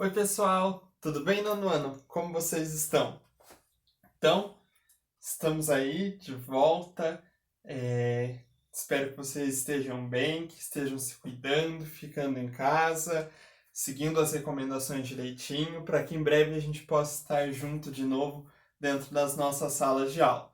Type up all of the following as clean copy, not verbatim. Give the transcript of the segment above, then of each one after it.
Oi, pessoal, tudo bem, nono ano? Como vocês estão? Então, estamos aí de volta. Espero que vocês estejam bem, que estejam se cuidando, ficando em casa, seguindo as recomendações direitinho, para que em breve a gente possa estar junto de novo dentro das nossas salas de aula.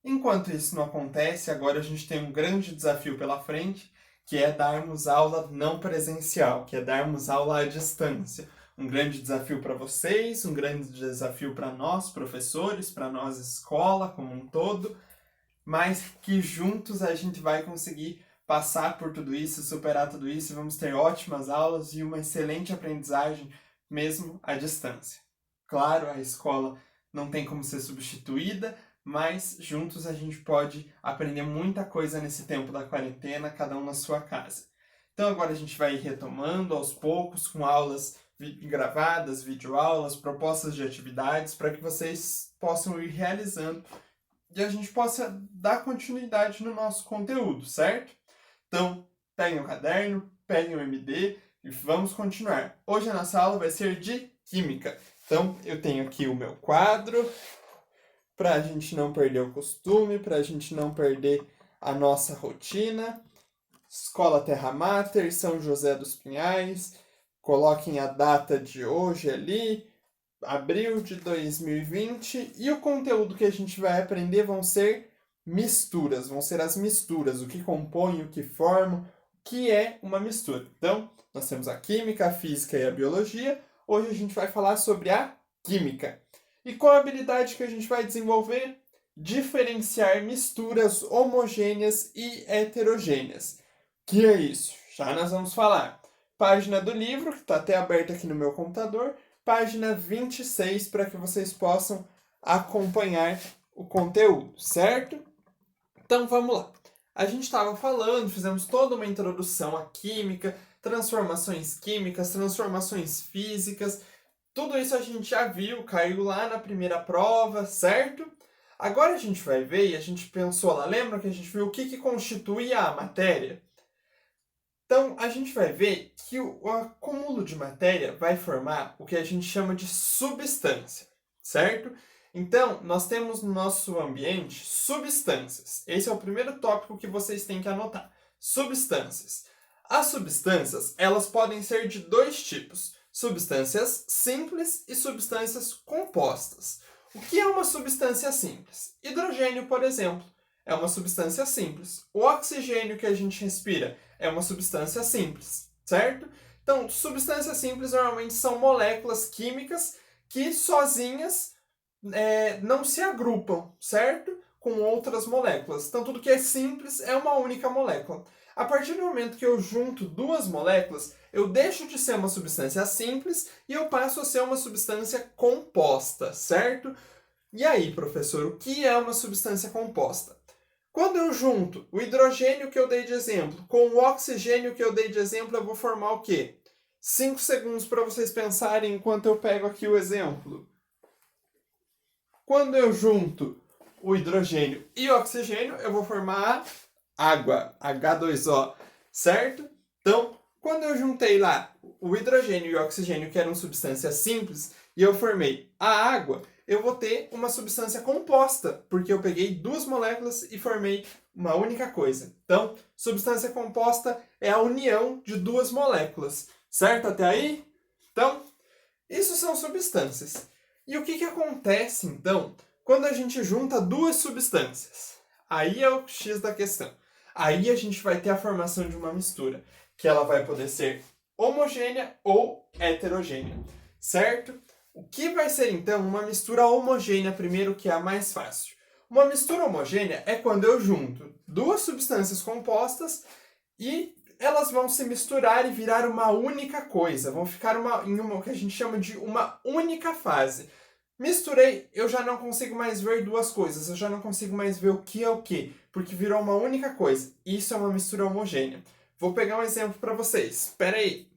Enquanto isso não acontece, agora a gente tem um grande desafio pela frente, que é darmos aula não presencial, que é darmos aula à distância. Um grande desafio para vocês, um grande desafio para nós, professores, para nós, escola como um todo, mas que juntos a gente vai conseguir passar por tudo isso, superar tudo isso e vamos ter ótimas aulas e uma excelente aprendizagem, mesmo à distância. Claro, a escola não tem como ser substituída, mas juntos a gente pode aprender muita coisa nesse tempo da quarentena, cada um na sua casa. Então agora a gente vai ir retomando aos poucos com aulas gravadas, videoaulas, propostas de atividades para que vocês possam ir realizando e a gente possa dar continuidade no nosso conteúdo, certo? Então, peguem o caderno, peguem o MD e vamos continuar. Hoje a nossa aula vai ser de Química. Então, eu tenho aqui o meu quadro, para a gente não perder o costume, para a gente não perder a nossa rotina. Escola Terra Mater, São José dos Pinhais. Coloquem a data de hoje ali, abril de 2020. E o conteúdo que a gente vai aprender vão ser misturas, vão ser as misturas, o que compõe, o que forma, o que é uma mistura. Então, nós temos a química, a física e a biologia. Hoje a gente vai falar sobre a química. E qual a habilidade que a gente vai desenvolver? Diferenciar misturas homogêneas e heterogêneas. Que é isso? Já nós vamos falar. Página do livro, que está até aberta aqui no meu computador, página 26, para que vocês possam acompanhar o conteúdo, certo? Então vamos lá. A gente estava falando, fizemos toda uma introdução à química, transformações químicas, transformações físicas. Tudo isso a gente já viu, caiu lá na primeira prova, certo? Agora a gente vai ver e a gente pensou lá, lembra que a gente viu o que constituía a matéria? Então, a gente vai ver que o acúmulo de matéria vai formar o que a gente chama de substância, certo? Então, nós temos no nosso ambiente substâncias. Esse é o primeiro tópico que vocês têm que anotar. Substâncias. As substâncias, elas podem ser de dois tipos. Substâncias simples e substâncias compostas. O que é uma substância simples? Hidrogênio, por exemplo, é uma substância simples. O oxigênio que a gente respira é uma substância simples, certo? Então, substâncias simples normalmente são moléculas químicas que sozinhas não se agrupam, certo? Com outras moléculas. Então, tudo que é simples é uma única molécula. A partir do momento que eu junto duas moléculas, eu deixo de ser uma substância simples e eu passo a ser uma substância composta, certo? E aí, professor, o que é uma substância composta? Quando eu junto o hidrogênio que eu dei de exemplo com o oxigênio que eu dei de exemplo, eu vou formar o quê? 5 segundos para vocês pensarem enquanto eu pego aqui o exemplo. Quando eu junto o hidrogênio e o oxigênio, eu vou formar a água, H2O, certo? Então, quando eu juntei lá o hidrogênio e o oxigênio, que eram substâncias simples, e eu formei a água, eu vou ter uma substância composta, porque eu peguei duas moléculas e formei uma única coisa. Então, substância composta é a união de duas moléculas, certo até aí? Então, isso são substâncias. E o que acontece, então, quando a gente junta duas substâncias? Aí é o X da questão. Aí a gente vai ter a formação de uma mistura, que ela vai poder ser homogênea ou heterogênea, certo? O que vai ser, então, uma mistura homogênea primeiro, que é a mais fácil? Uma mistura homogênea é quando eu junto duas substâncias compostas e elas vão se misturar e virar uma única coisa. Vão ficar em uma que a gente chama de uma única fase. Misturei, eu já não consigo mais ver duas coisas. Eu já não consigo mais ver o que é o que, porque virou uma única coisa. Isso é uma mistura homogênea. Vou pegar um exemplo para vocês. Espera aí.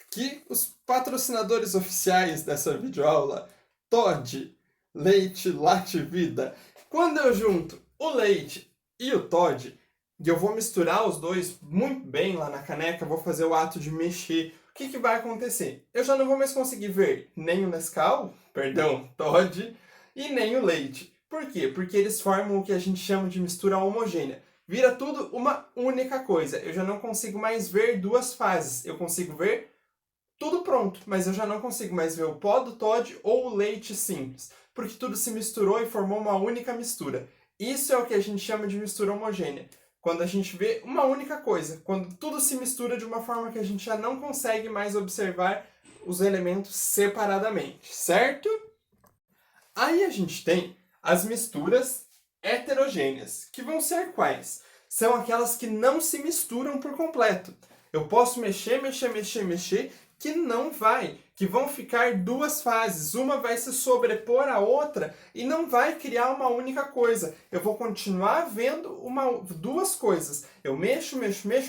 Aqui os patrocinadores oficiais dessa videoaula, Toddy, Leite Lativida. Quando eu junto o leite e o Toddy, e eu vou misturar os dois muito bem lá na caneca, vou fazer o ato de mexer, que vai acontecer? Eu já não vou mais conseguir ver nem o Nescau, perdão, Toddy, e nem o leite. Por quê? Porque eles formam o que a gente chama de mistura homogênea. Vira tudo uma única coisa. Eu já não consigo mais ver duas fases. Eu consigo ver tudo pronto, mas eu já não consigo mais ver o pó do Toddy ou o leite simples, porque tudo se misturou e formou uma única mistura. Isso é o que a gente chama de mistura homogênea. Quando a gente vê uma única coisa, quando tudo se mistura de uma forma que a gente já não consegue mais observar os elementos separadamente, certo? Aí a gente tem as misturas heterogêneas, que vão ser quais? São aquelas que não se misturam por completo. Eu posso mexer, que não vai, que vão ficar duas fases, uma vai se sobrepor à outra e não vai criar uma única coisa. Eu vou continuar vendo duas coisas. Eu mexo,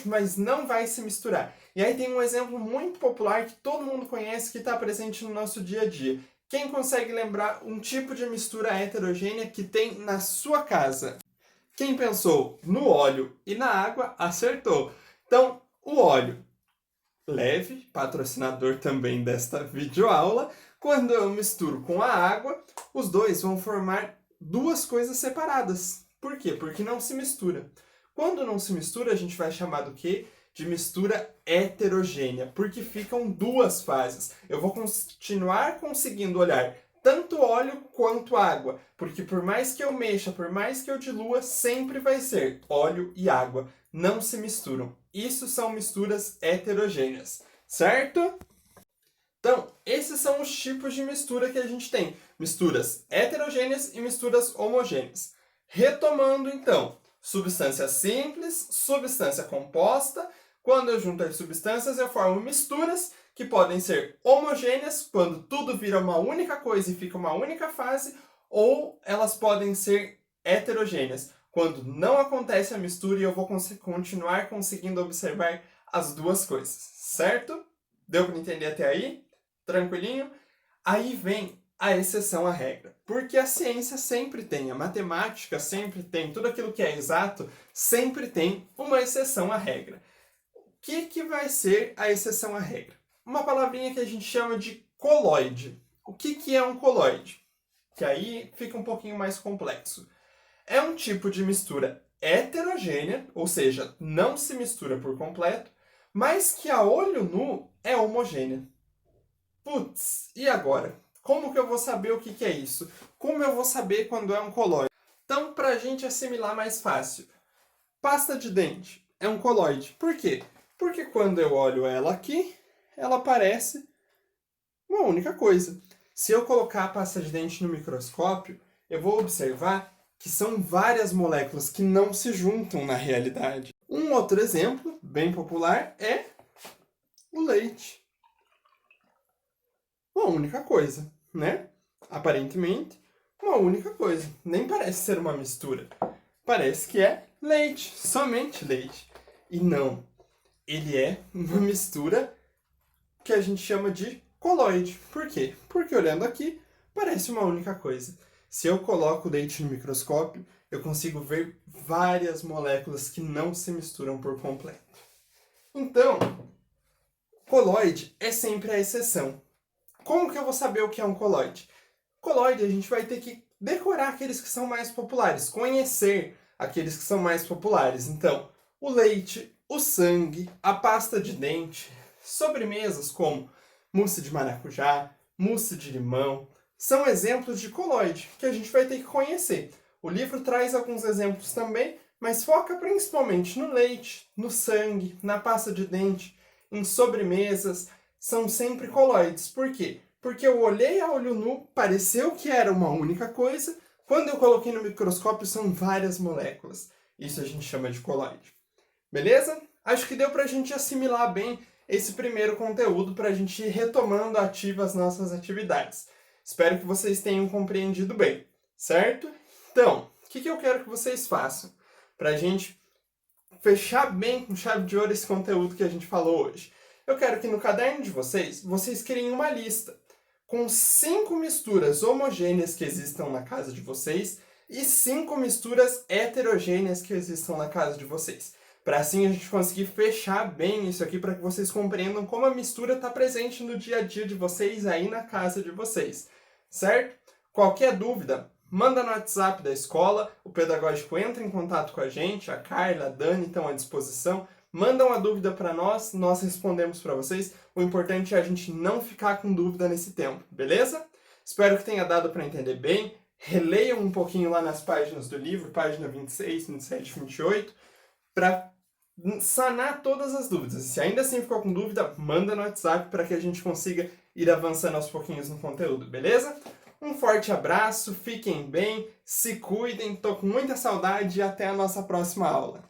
mas não vai se misturar. E aí tem um exemplo muito popular que todo mundo conhece, que está presente no nosso dia a dia. Quem consegue lembrar um tipo de mistura heterogênea que tem na sua casa? Quem pensou no óleo e na água, acertou. Então, o óleo leve, patrocinador também desta videoaula, quando eu misturo com a água, os dois vão formar duas coisas separadas. Por quê? Porque não se mistura. Quando não se mistura, a gente vai chamar do quê? De mistura heterogênea, porque ficam duas fases. Eu vou continuar conseguindo olhar tanto óleo quanto água, porque por mais que eu mexa, por mais que eu dilua, sempre vai ser óleo e água. Não se misturam. Isso são misturas heterogêneas, certo? Então, esses são os tipos de mistura que a gente tem. Misturas heterogêneas e misturas homogêneas. Retomando, então, substância simples, substância composta. Quando eu junto as substâncias, eu formo misturas que podem ser homogêneas, quando tudo vira uma única coisa e fica uma única fase, ou elas podem ser heterogêneas, quando não acontece a mistura e eu vou continuar conseguindo observar as duas coisas, certo? Deu para entender até aí? Tranquilinho? Aí vem a exceção à regra. Porque a ciência sempre tem, a matemática sempre tem, tudo aquilo que é exato sempre tem uma exceção à regra. O que vai ser a exceção à regra? Uma palavrinha que a gente chama de coloide. O que é um coloide? Que aí fica um pouquinho mais complexo. É um tipo de mistura heterogênea, ou seja, não se mistura por completo, mas que a olho nu é homogênea. Putz, e agora? Como que eu vou saber o que é isso? Como eu vou saber quando é um coloide? Então, para a gente assimilar mais fácil, pasta de dente é um coloide. Por quê? Porque quando eu olho ela aqui, ela parece uma única coisa. Se eu colocar a pasta de dente no microscópio, eu vou observar que são várias moléculas que não se juntam na realidade. Um outro exemplo, bem popular, é o leite. Uma única coisa, né? Aparentemente, uma única coisa. Nem parece ser uma mistura. Parece que é leite, somente leite. E não, ele é uma mistura que a gente chama de coloide. Por quê? Porque olhando aqui, parece uma única coisa. Se eu coloco o leite no microscópio, eu consigo ver várias moléculas que não se misturam por completo. Então, coloide é sempre a exceção. Como que eu vou saber o que é um coloide? Coloide, a gente vai ter que decorar aqueles que são mais populares, conhecer aqueles que são mais populares. Então, o leite, o sangue, a pasta de dente, sobremesas como mousse de maracujá, mousse de limão, são exemplos de coloide que a gente vai ter que conhecer. O livro traz alguns exemplos também, mas foca principalmente no leite, no sangue, na pasta de dente, em sobremesas, são sempre coloides. Por quê? Porque eu olhei a olho nu, pareceu que era uma única coisa, quando eu coloquei no microscópio são várias moléculas. Isso a gente chama de coloide. Beleza? Acho que deu pra gente assimilar bem esse primeiro conteúdo para a gente ir retomando ativas as nossas atividades. Espero que vocês tenham compreendido bem, certo? Então, o que eu quero que vocês façam para a gente fechar bem com chave de ouro esse conteúdo que a gente falou hoje? Eu quero que no caderno de vocês criem uma lista com 5 misturas homogêneas que existam na casa de vocês e 5 misturas heterogêneas que existam na casa de vocês. para assim a gente conseguir fechar bem isso aqui para que vocês compreendam como a mistura está presente no dia a dia de vocês aí na casa de vocês, certo? Qualquer dúvida, manda no WhatsApp da escola, o pedagógico entra em contato com a gente, a Carla, a Dani estão à disposição, manda uma dúvida para nós respondemos para vocês. O importante é a gente não ficar com dúvida nesse tempo, beleza? Espero que tenha dado para entender bem. Releiam um pouquinho lá nas páginas do livro, página 26, 27, 28, para sanar todas as dúvidas. Se ainda assim ficou com dúvida, manda no WhatsApp para que a gente consiga ir avançando aos pouquinhos no conteúdo, beleza? Um forte abraço, fiquem bem, se cuidem, tô com muita saudade e até a nossa próxima aula.